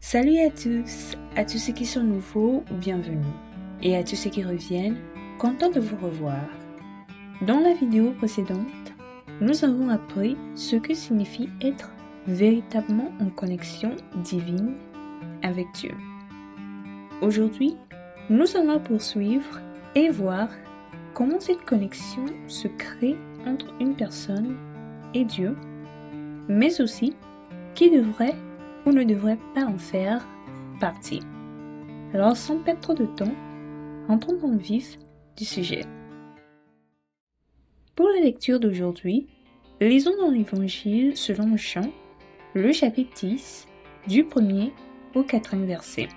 Salut à tous ceux qui sont nouveaux, bienvenue. Et à tous ceux qui reviennent, content de vous revoir. Dans la vidéo précédente, nous avons appris ce que signifie être véritablement en connexion divine avec Dieu. Aujourd'hui, nous allons poursuivre et voir comment cette connexion se crée entre une personne et Dieu, mais aussi qui devrait ou ne devrait pas en faire partie. Alors, sans perdre trop de temps, entrons dans le vif du sujet. Pour la lecture d'aujourd'hui, lisons dans l'Évangile selon Jean, le chapitre 10, du 1er au 4e verset,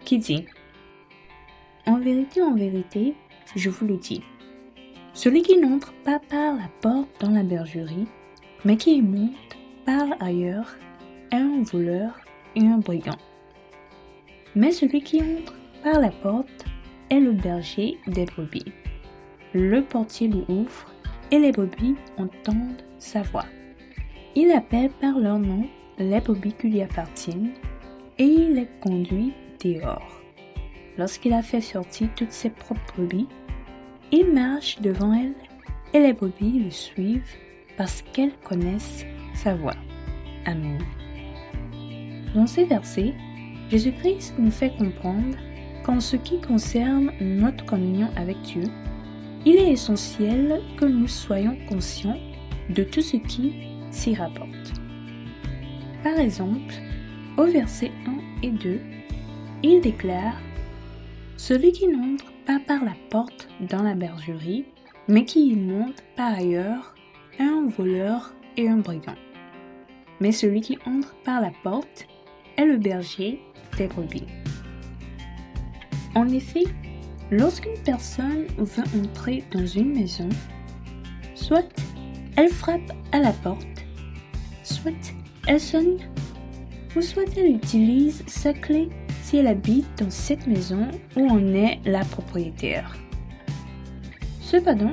qui dit « En vérité, je vous le dis, celui qui n'entre pas par la porte dans la bergerie, mais qui y monte par ailleurs, est un voleur et un brigand. Mais celui qui entre par la porte est le berger des brebis. Le portier lui ouvre et les brebis entendent sa voix. Il appelle par leur nom les brebis qui lui appartiennent et il les conduit dehors. Lorsqu'il a fait sortir toutes ses propres brebis, il marche devant elles et les brebis le suivent parce qu'elles connaissent sa voix. Amen. Dans ces versets, Jésus-Christ nous fait comprendre qu'en ce qui concerne notre communion avec Dieu, il est essentiel que nous soyons conscients de tout ce qui s'y rapporte. Par exemple, au verset 1 et 2, il déclare « Celui qui n'entre pas par la porte dans la bergerie, mais qui y monte par ailleurs, est un voleur et un brigand. Mais celui qui entre par la porte est le berger des brebis. » En effet, lorsqu'une personne veut entrer dans une maison, soit elle frappe à la porte, soit elle sonne, ou soit elle utilise sa clé si elle habite dans cette maison où on est la propriétaire. Cependant,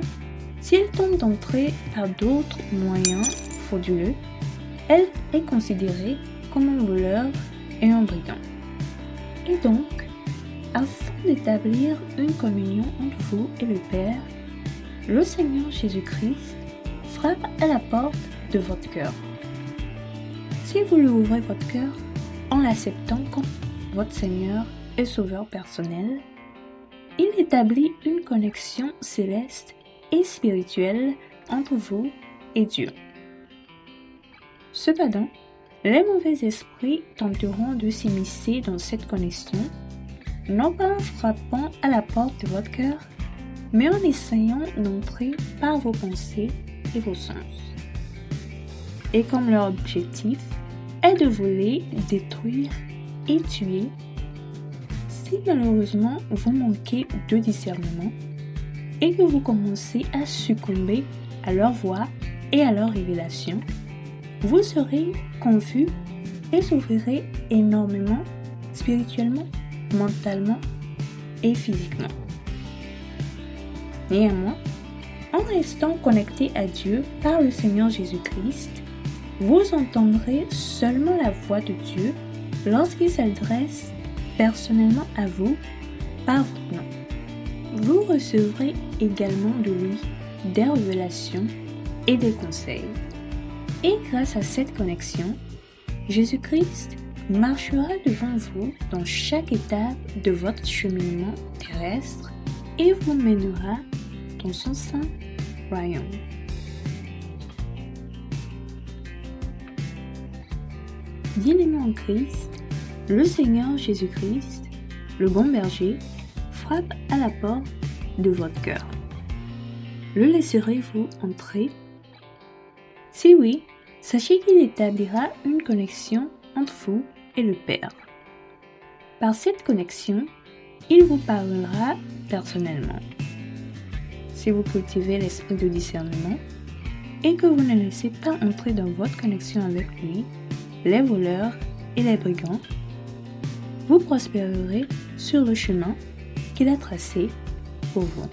si elle tente d'entrer par d'autres moyens frauduleux, elle est considérée comme un voleur et un brigand. Et donc, afin d'établir une communion entre vous et le Père, le Seigneur Jésus-Christ frappe à la porte de votre cœur. Si vous lui ouvrez votre cœur en l'acceptant comme votre Seigneur et Sauveur personnel, il établit une connexion céleste et spirituelle entre vous et Dieu. Cependant, les mauvais esprits tenteront de s'immiscer dans cette connexion, non pas en frappant à la porte de votre cœur, mais en essayant d'entrer par vos pensées et vos sens. Et comme leur objectif est de voler, détruire et tuer, si malheureusement vous manquez de discernement et que vous commencez à succomber à leur voix et à leur révélation, vous serez confus et souffrirez énormément spirituellement, mentalement et physiquement. Néanmoins, en restant connecté à Dieu par le Seigneur Jésus-Christ, vous entendrez seulement la voix de Dieu lorsqu'il s'adresse personnellement à vous par votre nom. Vous recevrez également de lui des révélations et des conseils. Et grâce à cette connexion, Jésus-Christ marchera devant vous dans chaque étape de votre cheminement terrestre et vous mènera dans son saint royaume. Bien-aimé en Christ, le Seigneur Jésus-Christ, le bon berger, frappe à la porte de votre cœur. Le laisserez-vous entrer? Si oui, sachez qu'il établira une connexion entre vous et le Père. Par cette connexion, il vous parlera personnellement. Si vous cultivez l'esprit de discernement et que vous ne laissez pas entrer dans votre connexion avec lui les voleurs et les brigands, vous prospérerez sur le chemin qu'il a tracé pour vous.